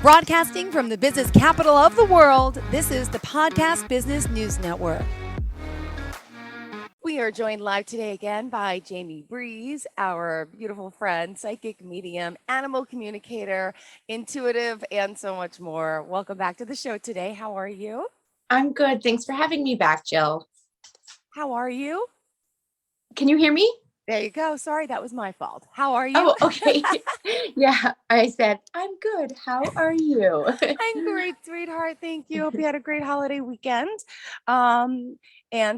Broadcasting from the business capital of the world, this is the Podcast Business News Network. We are joined live today again by Jaime Breeze, our beautiful friend, psychic medium, animal communicator, intuitive, and so much more. Welcome back to the show today. How are you? I'm good. Thanks for having me back, Jill. How are you? Can you hear me? There you go. Sorry, that was my fault. How are you? Oh, okay. Yeah, I said, I'm good. How are you? I'm great, sweetheart. Thank you. Hope you had a great holiday weekend. And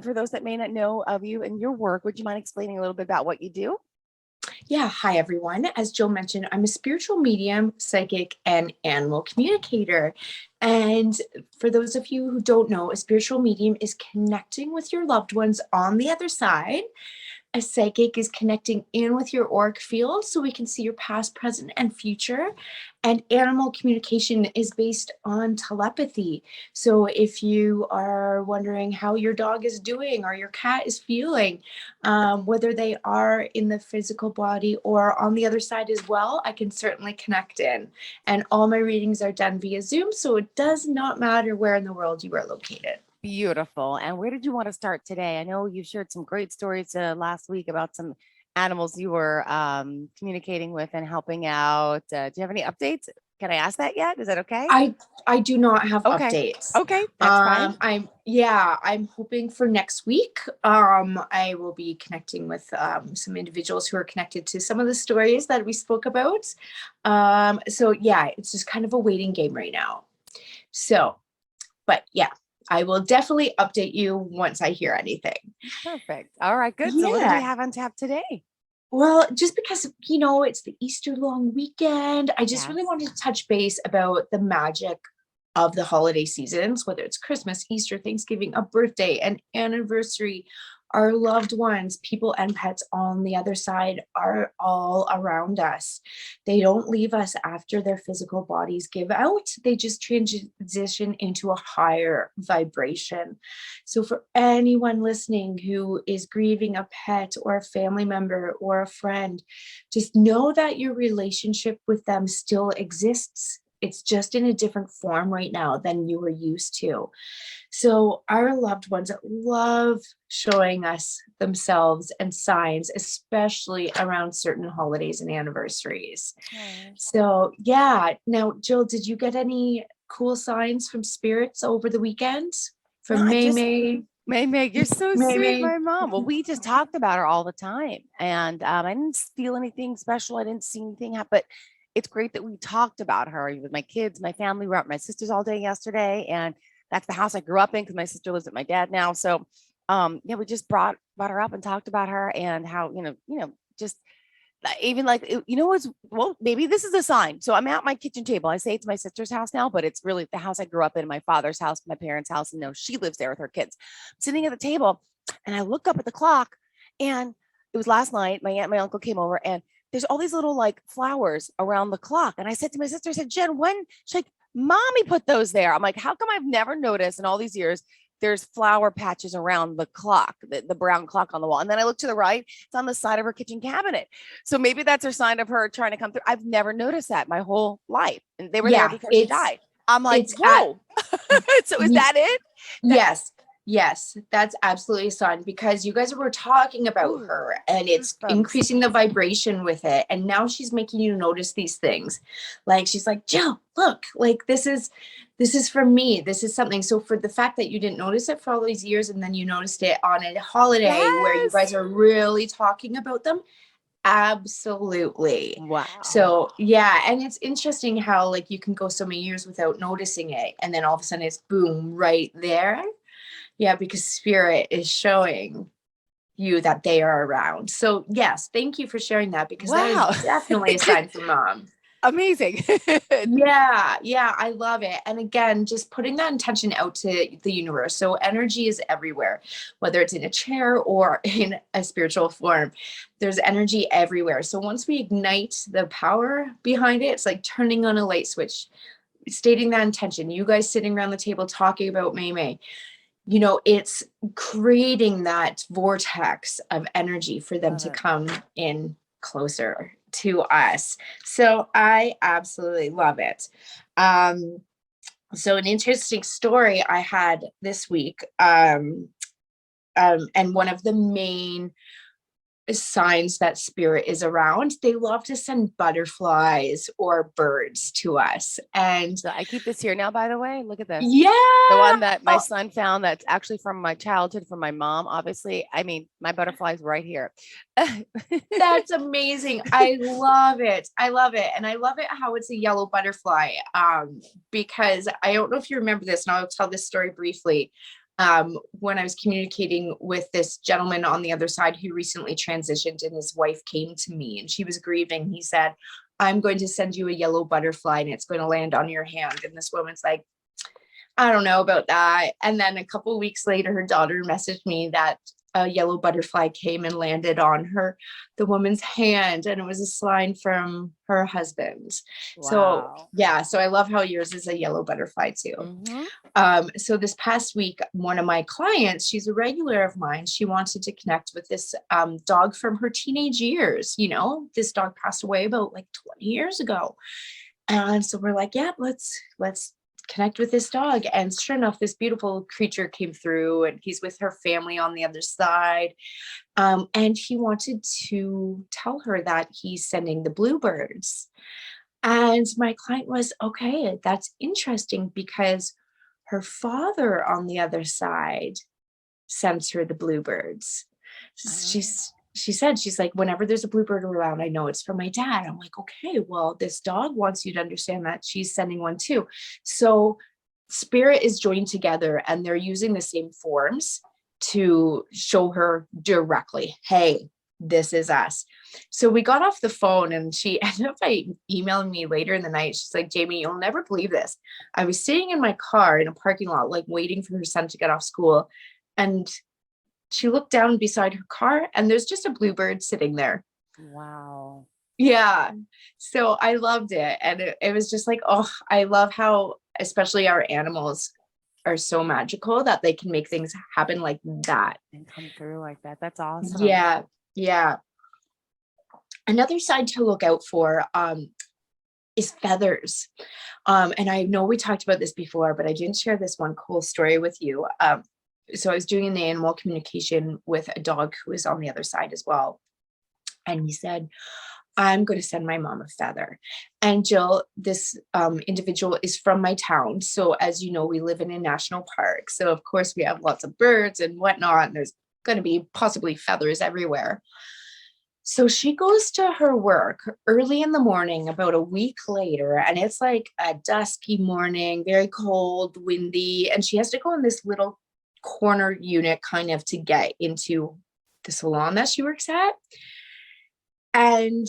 for those that may not know of you and your work, would you mind explaining a little bit about what you do? Yeah, hi everyone. As Jill mentioned, I'm a spiritual medium, psychic, and animal communicator. And for those of you who don't know, a spiritual medium is connecting with your loved ones on the other side. A psychic is connecting in with your auric field so we can see your past, present, and future. And animal communication is based on telepathy. So if you are wondering how your dog is doing or your cat is feeling, whether they are in the physical body or on the other side as well, I can certainly connect in. And all my readings are done via Zoom, so it does not matter where in the world you are located. Beautiful. And where did you want to start today? I know you shared some great stories last week about some animals you were communicating with and helping out. Do you have any updates? Can I ask that yet? Is that okay? I do not have Okay. updates. Okay, that's fine. I'm hoping for next week. I will be connecting with some individuals who are connected to some of the stories that we spoke about. So yeah, it's just kind of a waiting game right now. So, but yeah, I will definitely update you once I hear anything. Perfect. All right, good. So what do we Yeah. have on tap today? Well, just because, it's the Easter long weekend, I just really Yes. wanted to touch base about the magic of the holiday seasons, whether it's Christmas, Easter, Thanksgiving, a birthday, an anniversary, our loved ones, people and pets on the other side are all around us. They don't leave us after their physical bodies give out. They just transition into a higher vibration. So for anyone listening who is grieving a pet or a family member or a friend, just know that your relationship with them still exists. It's just in a different form right now than you were used to. So our loved ones love showing us themselves and signs, especially around certain holidays and anniversaries. So yeah. Now, Jill, did you get any cool signs from spirits over the weekend? From Well, May, you're so sweet, May. my mom. Well, we just talked about her all the time, and I didn't feel anything special. I didn't see anything happen, but it's great that we talked about her with my kids, my family. We were at my sister's all day yesterday, and that's the house I grew up in because my sister lives with my dad now. So, yeah, we just brought her up and talked about her and how just even like what's well, maybe this is a sign. So I'm at my kitchen table. I say it's my sister's house now, but it's really the house I grew up in, my father's house, my parents' house, and no, she lives there with her kids. I'm sitting at the table and I look up at the clock, and it was last night. My aunt and my uncle came over, and there's all these little like flowers around the clock. And I said to my sister, I said, Jen, when? She's like, Mommy put those there. I'm like, how come I've never noticed in all these years there's flower patches around the clock, the brown clock on the wall. And then I look to the right, it's on the side of her kitchen cabinet. So maybe that's a sign of her trying to come through. I've never noticed that my whole life. And they were there Yeah, before she died. I'm like, it's at whoa. So is that it? Yes, that's absolutely a sign, because you guys were talking about her and it's increasing the vibration with it. And now she's making you notice these things. Like she's like, Jill, look, like this is for me. This is something. So for the fact that you didn't notice it for all these years and then you noticed it on a holiday where you guys are really talking about them, absolutely. Wow. So yeah, and it's interesting how like you can go so many years without noticing it, and then all of a sudden it's boom right there. Yeah, because spirit is showing you that they are around. So yes, thank you for sharing that, because that is definitely a sign from mom. Amazing. Yeah, I love it. And again, just putting that intention out to the universe. So energy is everywhere, whether it's in a chair or in a spiritual form. There's energy everywhere. So once we ignite the power behind it, it's like turning on a light switch, stating that intention. You guys sitting around the table talking about May. It's creating that vortex of energy for them to come in closer to us. So I absolutely love it. So an interesting story I had this week, and one of the main signs that spirit is around, they love to send butterflies or birds to us. And So I keep this here now, by the way. Look at this. yeah, The one that my son found that's actually from my childhood, from my mom, obviously. I mean, my butterfly's right here. that's amazing. I love it. I love it. And I love it how it's a yellow butterfly. Because I don't know if you remember this, and I'll tell this story briefly. When I was communicating with this gentleman on the other side who recently transitioned, and his wife came to me and she was grieving. He said, I'm going to send you a yellow butterfly and it's going to land on your hand. And this woman's like, I don't know about that. And then a couple of weeks later, her daughter messaged me that a yellow butterfly came and landed on the woman's hand, and it was a sign from her husband. So Wow. yeah, so I love how yours is a yellow butterfly too. So this past week, one of my clients, she's a regular of mine. She wanted to connect with this dog from her teenage years. You know, this dog passed away about like 20 years ago. And so we're like, yeah, let's connect with this dog. And sure enough, this beautiful creature came through, and he's with her family on the other side. And he wanted to tell her that he's sending the bluebirds. And my client was, okay, that's interesting, because her father on the other side sends her the bluebirds. She said, she's like, whenever there's a bluebird around, I know it's from my dad. I'm like, okay, well, this dog wants you to understand that she's sending one too. So spirit is joined together, and they're using the same forms to show her directly, hey, this is us. So we got off the phone, and she ended up by emailing me later in the night. She's like, Jamie, you'll never believe this. I was sitting in my car in a parking lot, like waiting for her son to get off school. And she looked down beside her car, and there's just a bluebird sitting there. Wow. Yeah. So I loved it. And it was just like, oh, I love how, especially our animals are so magical that they can make things happen like that. And come through like that. That's awesome. Yeah. Yeah. Another side to look out for is feathers. And I know we talked about this before, but I didn't share this one cool story with you. So I was doing the animal communication with a dog who was on the other side as well. And he said, I'm going to send my mom a feather. And Jill, this individual is from my town. So as you know, we live in a national park. So of course we have lots of birds and whatnot, and there's going to be possibly feathers everywhere. So she goes to her work early in the morning, about a week later, and it's like a dusky morning, very cold, windy, and she has to go in this little corner unit kind of to get into the salon that she works at. And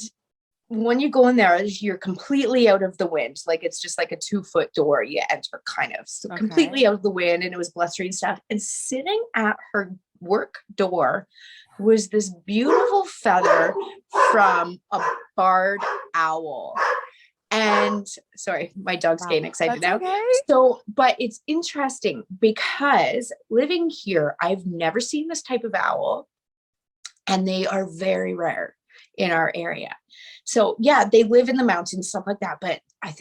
when you go in there, you're completely out of the wind. Like it's just like a 2-foot door you enter, kind of. So completely out of the wind, and it was blustery and stuff. And sitting at her work door was this beautiful feather from a barred owl. And sorry, my dog's getting excited now. Okay. So, but it's interesting because living here, I've never seen this type of owl, and they are very rare in our area. So yeah, they live in the mountains, stuff like that. But I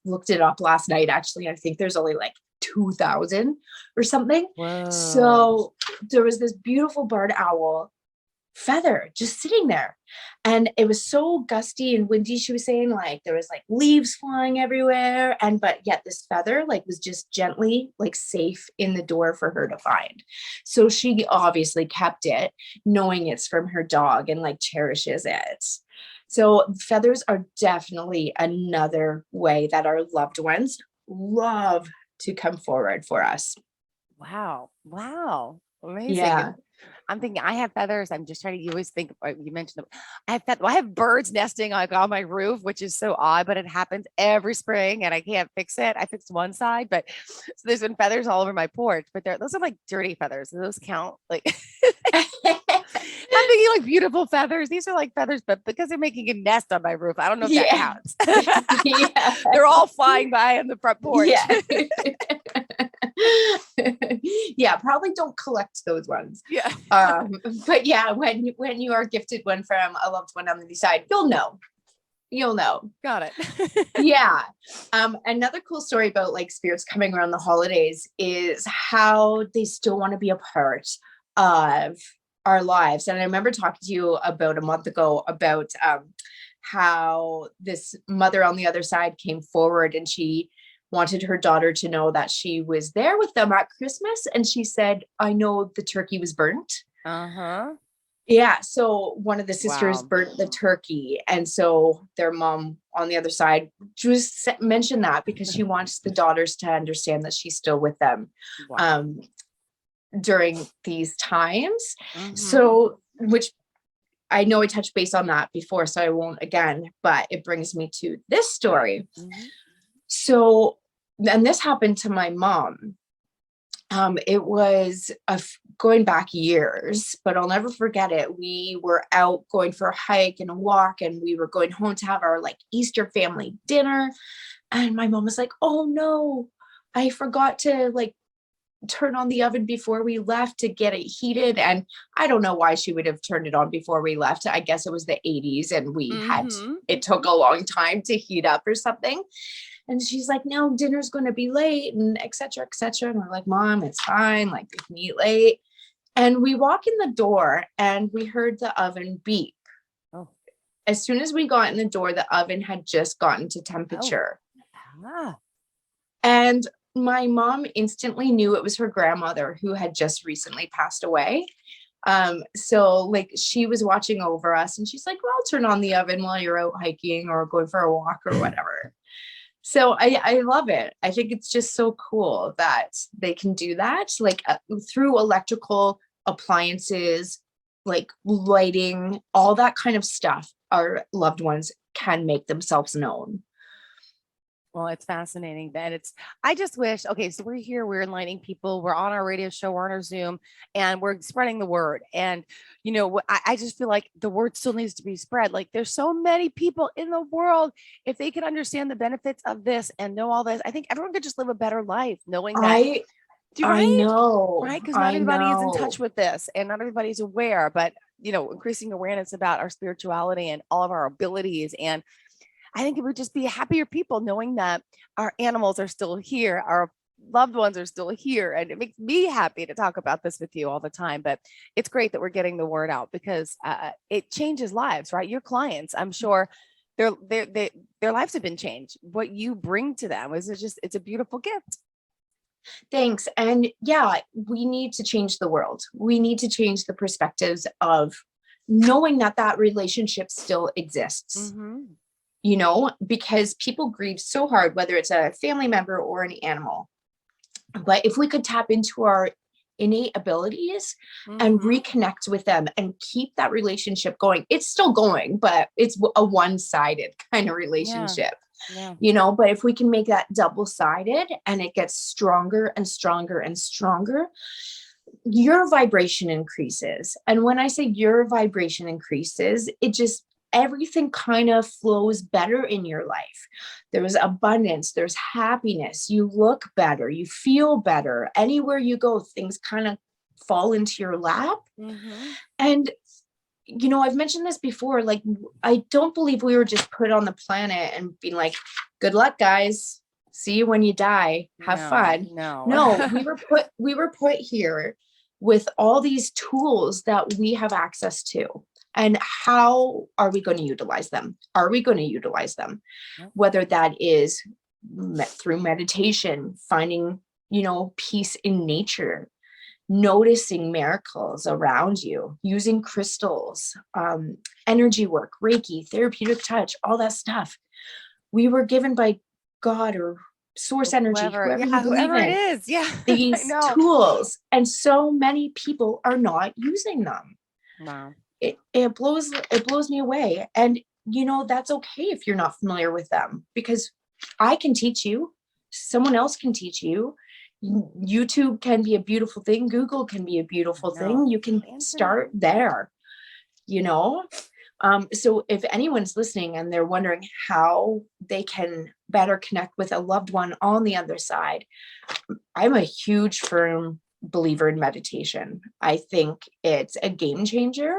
looked it up last night, actually. I think there's only like 2,000 or something. Whoa. So there was this beautiful barred owl feather just sitting there, and it was so gusty and windy. She was saying like there was like leaves flying everywhere, but yet this feather like was just gently like safe in the door for her to find. So she obviously kept it, knowing it's from her dog, and like cherishes it. So feathers are definitely another way that our loved ones love to come forward for us. Wow. Amazing. Yeah. I'm thinking I have feathers. I'm just trying to, you always think, you mentioned them. I have birds nesting like on my roof, which is so odd, but it happens every spring and I can't fix it. I fixed one side, but so there's been feathers all over my porch, but those are like dirty feathers. Do those count? Like I'm thinking like beautiful feathers. These are like feathers, but because they're making a nest on my roof, I don't know if that counts. Yeah. They're all flying by on the front porch. Yeah, probably don't collect those ones. Yeah. But yeah, when you are gifted one from a loved one on the side, you'll know. you'll know. Got it. Yeah. Another cool story about like spirits coming around the holidays is how they still want to be a part of our lives. And I remember talking to you about a month ago about how this mother on the other side came forward and she wanted her daughter to know that she was there with them at Christmas. And she said, I know the turkey was burnt. Uh-huh. Yeah, so one of the sisters Wow. burnt the turkey, and so their mom on the other side just mentioned that because she wants the daughters to understand that she's still with them Wow. um, during these times. Mm-hmm. So, which I know I touched base on that before, so I won't again, but it brings me to this story. Mm-hmm. So, and this happened to my mom. It was going back years, but I'll never forget it. We were out going for a hike and a walk, and we were going home to have our like Easter family dinner. And my mom was like, "Oh no, I forgot to like turn on the oven before we left to get it heated." And I don't know why she would have turned it on before we left. I guess it was the 80s and Mm-hmm. it took a long time to heat up or something. And she's like, no, dinner's going to be late and et cetera, et cetera. And we're like, Mom, it's fine. Like, we can eat late. And we walk in the door and we heard the oven beep. Oh. As soon as we got in the door, the oven had just gotten to Oh. temperature. Ah. And my mom instantly knew it was her grandmother who had just recently passed away. So like she was watching over us and she's like, well, I'll turn on the oven while you're out hiking or going for a walk or whatever. So I love it. I think it's just so cool that they can do that, like through electrical appliances, like lighting, all that kind of stuff. Our loved ones can make themselves known. Well, it's fascinating that I just wish, okay, so we're here, we're enlightening people, we're on our radio show, we're on our Zoom, and we're spreading the word. And, I just feel like the word still needs to be spread. Like there's so many people in the world, if they could understand the benefits of this and know all this, I think everyone could just live a better life knowing that, I right? know, Right? Because not I everybody is in touch know. with this and not everybody's aware, but, increasing awareness about our spirituality and all of our abilities. And I think it would just be happier people knowing that our animals are still here, our loved ones are still here. And it makes me happy to talk about this with you all the time. But it's great that we're getting the word out because it changes lives, right? Your clients, I'm sure their lives have been changed. What you bring to them it's a beautiful gift. Thanks. And yeah, we need to change the world. We need to change the perspectives of knowing that that relationship still exists. Mm-hmm. Because people grieve so hard, whether it's a family member or an animal. But if we could tap into our innate abilities and Mm-hmm. reconnect with them and keep that relationship going, it's still going, but it's a one-sided kind of Yeah. relationship. Yeah. But if we can make that double-sided and it gets stronger and stronger and stronger, your vibration increases. And when I say your vibration increases, it just everything kind of flows better in your life. There's abundance, there's happiness, you look better, you feel better. Anywhere you go, things kind of fall into your lap. Mm-hmm. And I've mentioned this before, like I don't believe we were just put on the planet and being like, good luck, guys. See you when you die. Have fun. No. No, we were put here with all these tools that we have access to. And how are we going to utilize them? Are we going to utilize them? Yep. Whether that is through meditation, finding, peace in nature, noticing miracles around you, using crystals, energy work, Reiki, therapeutic touch, all that stuff. We were given by God or source energy, whoever you believe Whoever it in, is. Yeah. I these know. tools. And so many people are not using them. Wow. It blows me away. And that's okay if you're not familiar with them, because I can teach you, someone else can teach you. YouTube can be a beautiful thing. Google can be a beautiful thing. You can start there, So if anyone's listening and they're wondering how they can better connect with a loved one on the other side, I'm a huge firm believer in meditation. I think it's a game changer,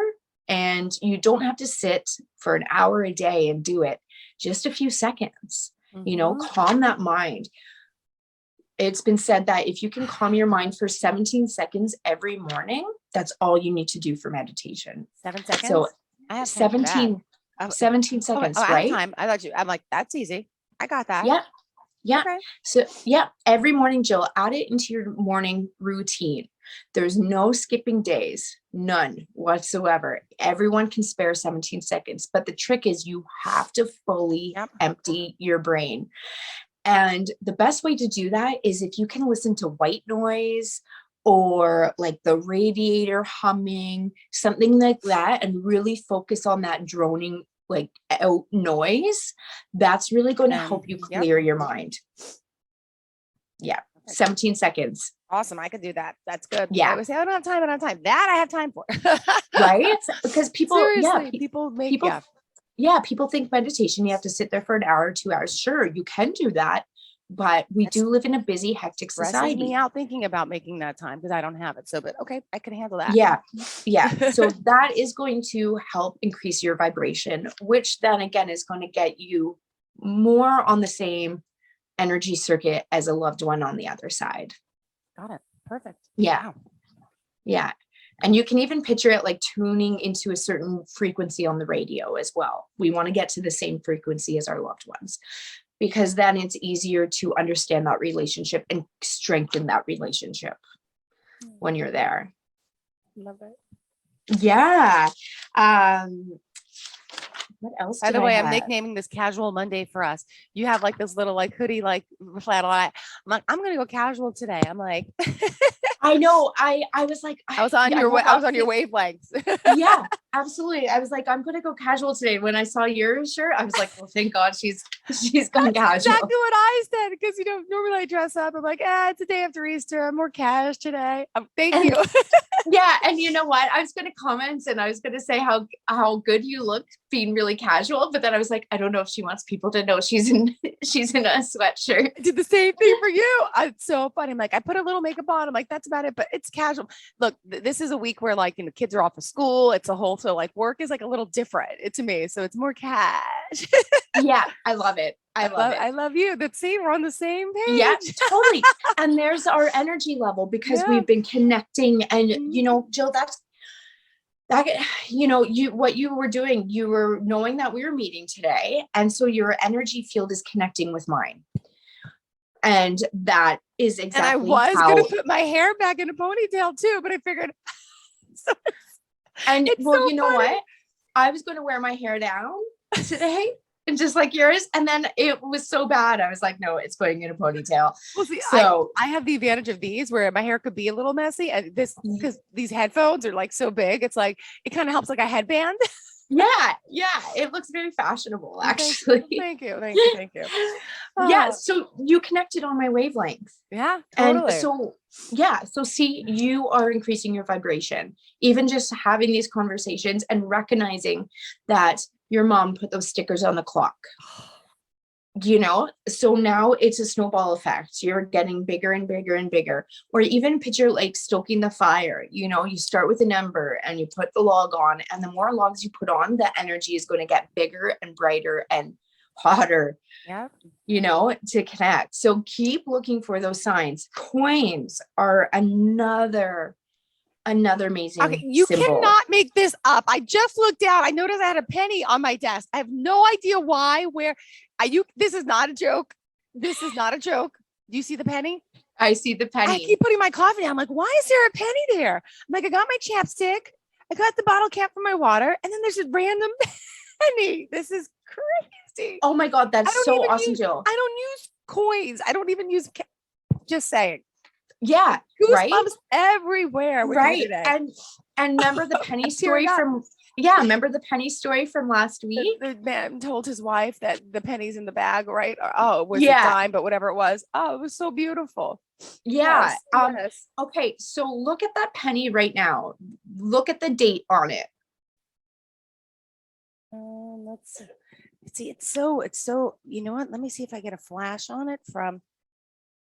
and you don't have to sit for an hour a day and do it. just a few seconds, Mhm. calm that mind. It's been said that if you can calm your mind for 17 seconds every morning, that's all you need to do for meditation. 7 So seconds? I have time for that. 17, Oh, 17 oh, seconds, I have right? time. I thought I'm like, that's easy. I got that. Yeah. Yeah. Okay. So, yeah, every morning, Jill, add it into your morning routine. There's no skipping days, none whatsoever. Everyone can spare 17 seconds, but the trick is you have to fully Yep. empty your brain. And the best way to do that is if you can listen to white noise or like the radiator humming, something like that, and really focus on that droning like out noise, that's really going to And help you yep. clear your mind. Yeah. 17 seconds. Awesome. I could do that. That's good. I Yeah. always say, I don't have time. I don't have time. That I have time for. Right. Because people, Seriously, people make, people, people think meditation, you have to sit there for an hour or 2 hours. Sure, you can do that. But we do live in a busy, hectic stresses society. me out thinking about making that time because I don't have it. So, but okay, I can handle that. Yeah. Yeah. So that is going to help increase your vibration, which then again is going to get you more on the same energy circuit as a loved one on the other side. Got it. Perfect. Yeah. Wow. Yeah. And you can even picture it like tuning into a certain frequency on the radio as well. We want to get to the same frequency as our loved ones, because then it's easier to understand that relationship and strengthen that relationship when you're there. Love it. Yeah. What else? By did the way, I I'm have? nicknaming this Casual Monday for us. You have like this little like hoodie, like flannel. I'm like, I'm gonna go casual today. I'm like, I know. I was like, I was on I your woke I was up on your wavelengths. yeah, absolutely. I was like, I'm gonna go casual today. When I saw your shirt, I was like, well, thank God she's gone casual. Exactly what I said, because normally I dress up. I'm like, it's a day after Easter. I'm more cash today. Thank you. Yeah, and you know what? I was going to comment and I was going to say how good you look being really casual, but then I was like, I don't know if she wants people to know she's in a sweatshirt. I did the same thing for you. It's so funny. I'm like, I put a little makeup on. I'm like, that's about it, but it's casual. Look, this is a week where like kids are off of school. It's a whole so like work is like a little different to me, so it's more cash. Yeah, I love it. I love it. I love you. That's same. We're on the same page. Yeah, totally. And there's our energy level because we've been connecting, and Jill, that what you were doing, you were knowing that we were meeting today, and so your energy field is connecting with mine, and that is exactly. And I was gonna put my hair back in a ponytail too, but I figured. And well, you know what? I was going to wear my hair down today, and just like yours, and then it was so bad. I was like, no, it's going in a ponytail. Well, see, so I have the advantage of these where my hair could be a little messy, and this because these headphones are like so big, it's like it kind of helps like a headband. Yeah, it looks very fashionable, actually. Thank you. Yeah, so you connected on my wavelength. Yeah, totally. And so see, you are increasing your vibration, even just having these conversations and recognizing that your mom put those stickers on the clock. So now it's a snowball effect. You're getting bigger and bigger and bigger. Or even picture like stoking the fire. You start with an ember and you put the log on, and the more logs you put on, the energy is going to get bigger and brighter and hotter. Yeah. To connect. So keep looking for those signs. Coins are another amazing. Okay, you symbol. cannot make this up. I just looked down. I noticed I had a penny on my desk. I have no idea why. Where are you? This is not a joke. Do you see the penny? I see the penny. I keep putting my coffee down. I'm like, why is there a penny there? I'm like, I got my chapstick. I got the bottle cap for my water, and then there's a random penny. This is crazy. Oh my God, that's so awesome, Jill. I don't use coins. I don't even use. Just saying. Yeah, goosebumps everywhere. Right, and remember the penny story from. Yeah, remember the penny story from last week? The man told his wife that the penny's in the bag, right? It was a dime, but whatever it was. Oh, it was so beautiful. Yeah. Yes. Okay, so look at that penny right now. Look at the date on it. Let's see. It's so. You know what? Let me see if I get a flash on it from.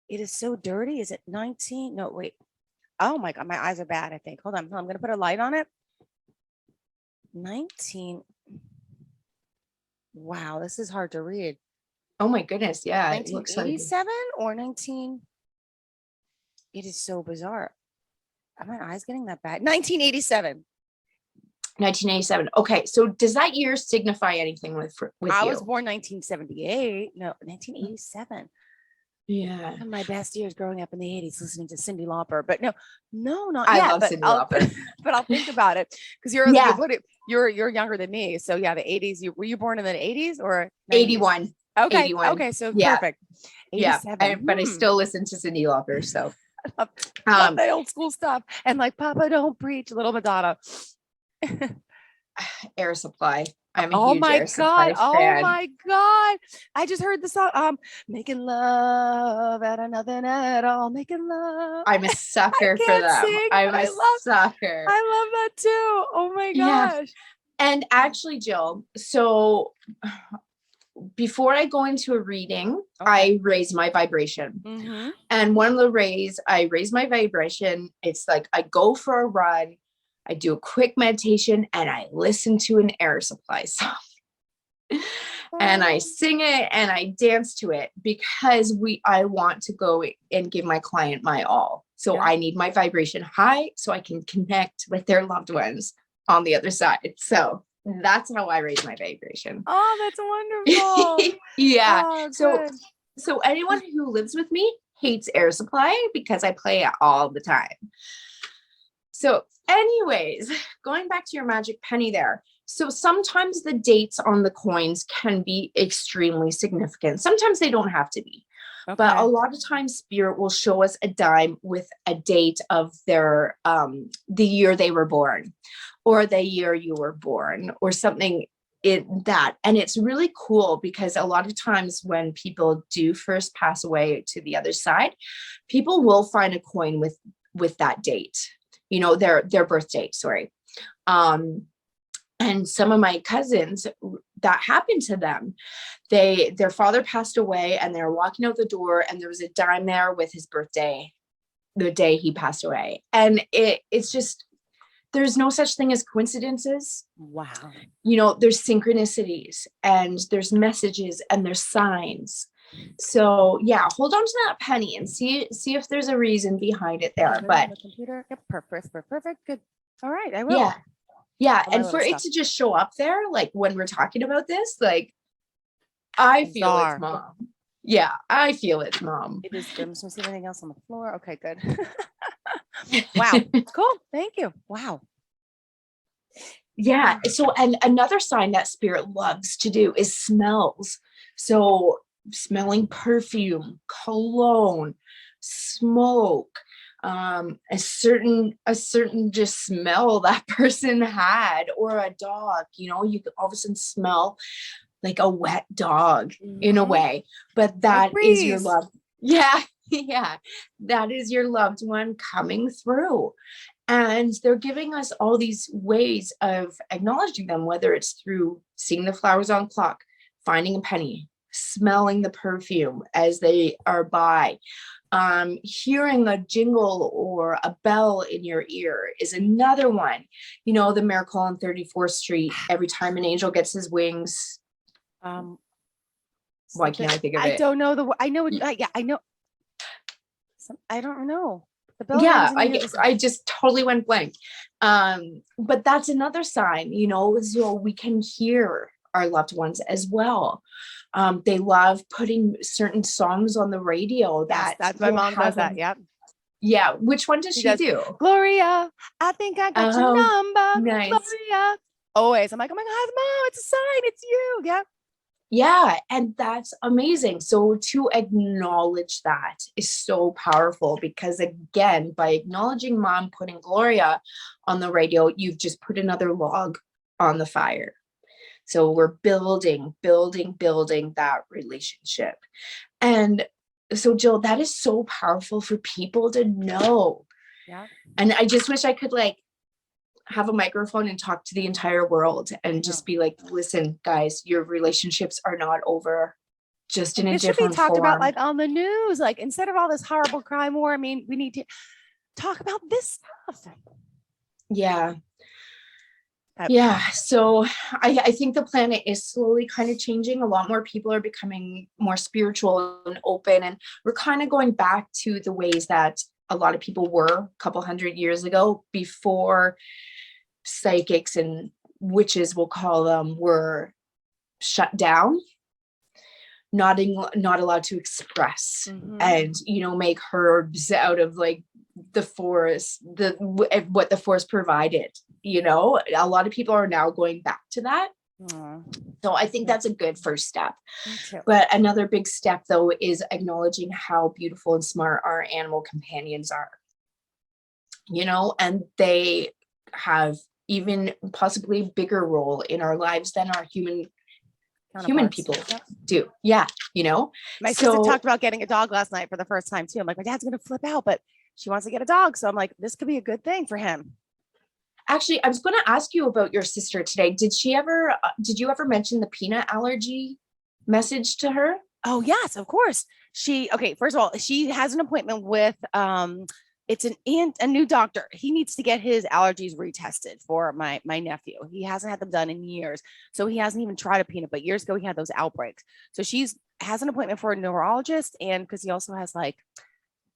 It is so dirty. Is it 19? No, wait. Oh my God, my eyes are bad, I think. Hold on. I'm going to put a light on it. 19. Wow, this is hard to read. Oh my goodness. Yeah. It looks like 1987 or 19? It is so bizarre. Are my eyes getting that bad? 1987. 1987. Okay. So does that year signify anything with I you? was born 1978. No, 1987. Yeah. One of my best years growing up in the 80s listening to Cyndi Lauper. But no, not I yet. love But Cyndi I'll Lauper. but I'll think about it because Yeah. you're younger than me. So yeah, the 80s. Were you born in the 80s or 90s? 81. Okay. 81. Okay. So Yeah. perfect. Yeah. 87. But I still listen to Cyndi Lauper. So love the old school stuff. And like Papa Don't Preach, Little Madonna. Air Supply. I'm a Oh huge my Air Supply God. Oh fan. my God. I just heard the song. Making love out of nothing at all. Making love. I'm a sucker I for can't them. sing, I'm but a sucker. I love that too. Oh my Yeah. gosh. And actually, Jill, so before I go into a reading, I raise my vibration. Mm-hmm. And one of the I raise my vibration. It's like I go for a run, I do a quick meditation, and I listen to an Air Supply song. And I sing it and I dance to it because I want to go and give my client my all. So I need my vibration high so I can connect with their loved ones on the other side. So that's how I raise my vibration. Oh, that's wonderful. Yeah. Oh, so anyone who lives with me hates Air Supply because I play it all the time. So anyways, going back to your magic penny there. So sometimes the dates on the coins can be extremely significant. Sometimes they don't have to be. Okay. But a lot of times Spirit will show us a dime with a date of their the year they were born or the year you were born or something in that. And it's really cool because a lot of times when people do first pass away to the other side, people will find a coin with that date, you know, their birth date, sorry. And some of my cousins, that happened to them. Their father passed away and they're walking out the door and there was a dime there with his birthday, the day he passed away. And it's just, there's no such thing as coincidences. Wow. You know, there's synchronicities and there's messages and there's signs. So yeah, hold on to that penny and see if there's a reason behind it there. But the computer, yep, perfect. Good. All right, I will. Yeah. And for it to just show up there, like when we're talking about this, like I feel it's mom. Yeah, I feel it's mom. It is good. I'm just gonna see anything else on the floor. Okay, good. Wow. Cool. Thank you. Wow. Yeah. So, and another sign that Spirit loves to do is smells. So smelling perfume, cologne, smoke, a certain just smell that person had, or a dog, you know, you could all of a sudden smell like a wet dog in a way, but that is your love. Yeah. Yeah. That is your loved one coming through. And they're giving us all these ways of acknowledging them, whether it's through seeing the flowers on clock, finding a penny, smelling the perfume as they are by, hearing a jingle or a bell in your ear is another one. You know, the miracle on 34th Street, every time an angel gets his wings. Why can't I think of it? I don't know I know. Yeah, I know. I don't know. The bell. Yeah, I just totally went blank. But that's another sign, you know, so we can hear our loved ones as well. They love putting certain songs on the radio. That's my mom does that. Yep. Yeah. Which one does she do? Gloria, I think I got your number. Nice. Gloria. Always. I'm like, oh my God, Mom, it's a sign. It's you. Yeah. Yeah. And that's amazing. So to acknowledge that is so powerful because, again, by acknowledging Mom putting Gloria on the radio, you've just put another log on the fire. So we're building that relationship. And so, Jill, that is so powerful for people to know. Yeah. And I just wish I could like have a microphone and talk to the entire world and just be like, listen, guys, your relationships are not over. Just in a different form. It should be talked about like on the news, like instead of all this horrible crime war. I mean, we need to talk about this stuff. Yeah. Yeah. So I think the planet is slowly kind of changing. A lot more people are becoming more spiritual and open. And we're kind of going back to the ways that a lot of people were a couple hundred years ago, before psychics and witches, we'll call them, were shut down, not allowed to express, and make herbs out of like the forest, what the forest provided. A lot of people are now going back to that. So I think that's a good first step. But another big step, though, is acknowledging how beautiful and smart our animal companions are. And they have even possibly bigger role in our lives than our human people do. Yeah. My sister talked about getting a dog last night for the first time too. I'm like, my dad's gonna flip out, but she wants to get a dog. So I'm like, this could be a good thing for him. Actually, I was going to ask you about your sister today. Did you ever mention the peanut allergy message to her? Oh yes, of course. First of all, she has an appointment with it's a new doctor. He needs to get his allergies retested for my nephew. He hasn't had them done in years. So he hasn't even tried a peanut, but years ago he had those outbreaks. So has an appointment for a neurologist, and because he also has like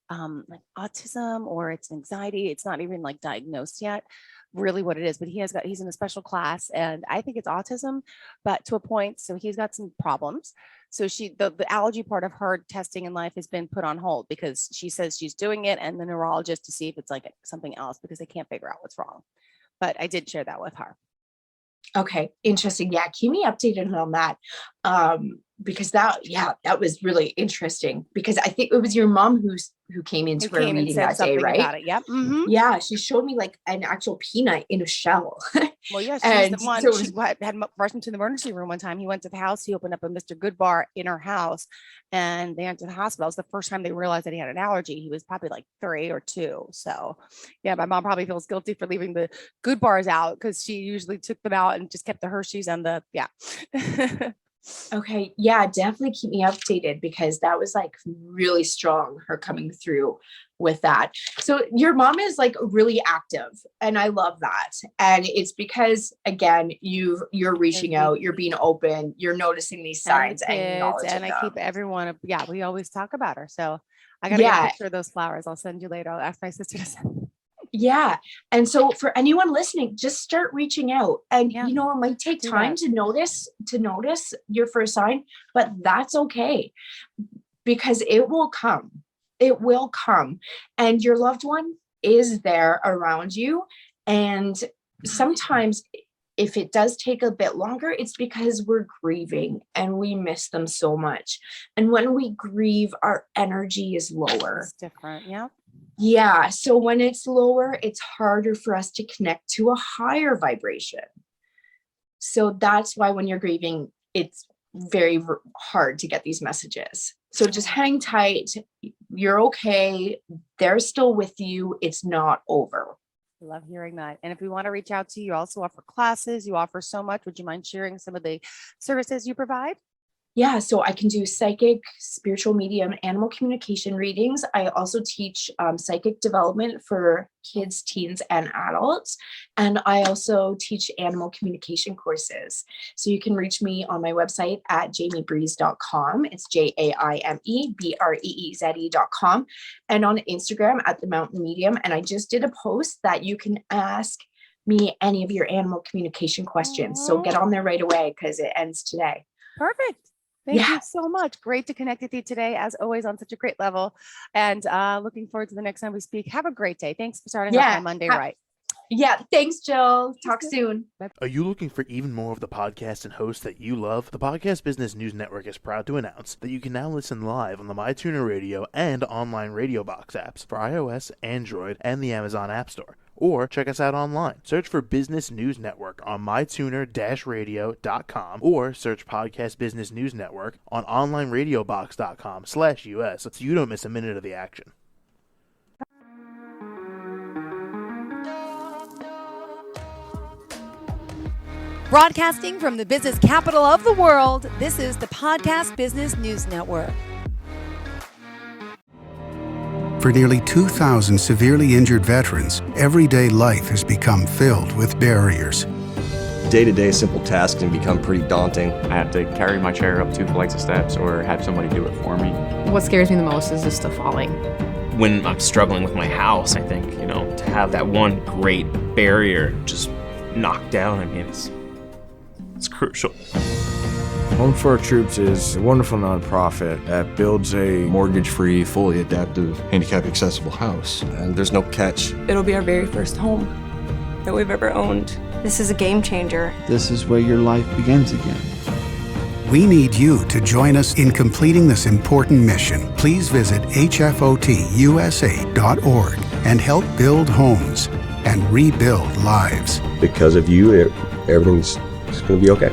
autism, or it's anxiety. It's not even like diagnosed yet really what it is, but he's in a special class, and I think it's autism, but to a point. So he's got some problems. So the allergy part of her testing in life has been put on hold because she says she's doing it, and the neurologist to see if it's like something else, because they can't figure out what's wrong. But I did share that with her. Okay, interesting. Yeah, keep me updated on that. Because that was really interesting, because I think it was your mom who came into her meeting that day, right? About it. Yep. Mm-hmm. Yeah, she showed me like an actual peanut in a shell. Well, yeah, she's the one. She had rushed into the emergency room one time. He went to the house. He opened up a Mr. Goodbar in her house, and they went to the hospital. It was the first time they realized that he had an allergy. He was probably like 3 or 2. So, yeah, my mom probably feels guilty for leaving the Goodbars out, because she usually took them out and just kept the Hershey's and the Okay. Yeah, definitely keep me updated, because that was like really strong, her coming through with that. So your mom is like really active, and I love that. And it's because, again, you're reaching out, you're being open, you're noticing these signs and acknowledging them. I keep everyone. Yeah, we always talk about her. So I got to get a picture of those flowers. I'll send you later. I'll ask my sister to send. Yeah. And so for anyone listening, just start reaching out, and it might take time to notice your first sign, but that's okay, because it will come. It will come, and your loved one is there around you. And sometimes if it does take a bit longer, it's because we're grieving and we miss them so much. And when we grieve, our energy is lower. It's different. Yeah. Yeah. So when it's lower, it's harder for us to connect to a higher vibration. So that's why when you're grieving, it's very hard to get these messages. So just hang tight. You're okay. They're still with you. It's not over. I love hearing that. And if we want to reach out to you, you also offer classes. You offer so much. Would you mind sharing some of the services you provide? Yeah, so I can do psychic, spiritual medium, animal communication readings. I also teach psychic development for kids, teens, and adults. And I also teach animal communication courses. So you can reach me on my website at jaimebreeze.com. It's JAIMEBREEZE.com. And on Instagram at The Mountain Medium. And I just did a post that you can ask me any of your animal communication questions. So get on there right away, because it ends today. Perfect. Thank you so much. Great to connect with you today, as always, on such a great level. And looking forward to the next time we speak. Have a great day. Thanks for starting off my Monday right. Yeah. Thanks, Jill. Talk soon. Are you looking for even more of the podcasts and hosts that you love? The Podcast Business News Network is proud to announce that you can now listen live on the MyTuner Radio and online Radio Box apps for iOS, Android, and the Amazon App Store. Or check us out online. Search for Business News Network on mytuner-radio.com, or search Podcast Business News Network on onlineradiobox.com/US, so you don't miss a minute of the action. Broadcasting from the business capital of the world, this is the Podcast Business News Network. For nearly 2,000 severely injured veterans, everyday life has become filled with barriers. day-to-day simple tasks can become pretty daunting. I have to carry my chair up 2 flights of steps or have somebody do it for me. What scares me the most is just the falling. When I'm struggling with my house, I think, to have that one great barrier just knocked down, I mean, it's crucial. Home for Our Troops is a wonderful nonprofit that builds a mortgage-free, fully adaptive, handicap-accessible house. And there's no catch. It'll be our very first home that we've ever owned. This is a game changer. This is where your life begins again. We need you to join us in completing this important mission. Please visit hfotusa.org and help build homes and rebuild lives. Because of you, everything's going to be okay.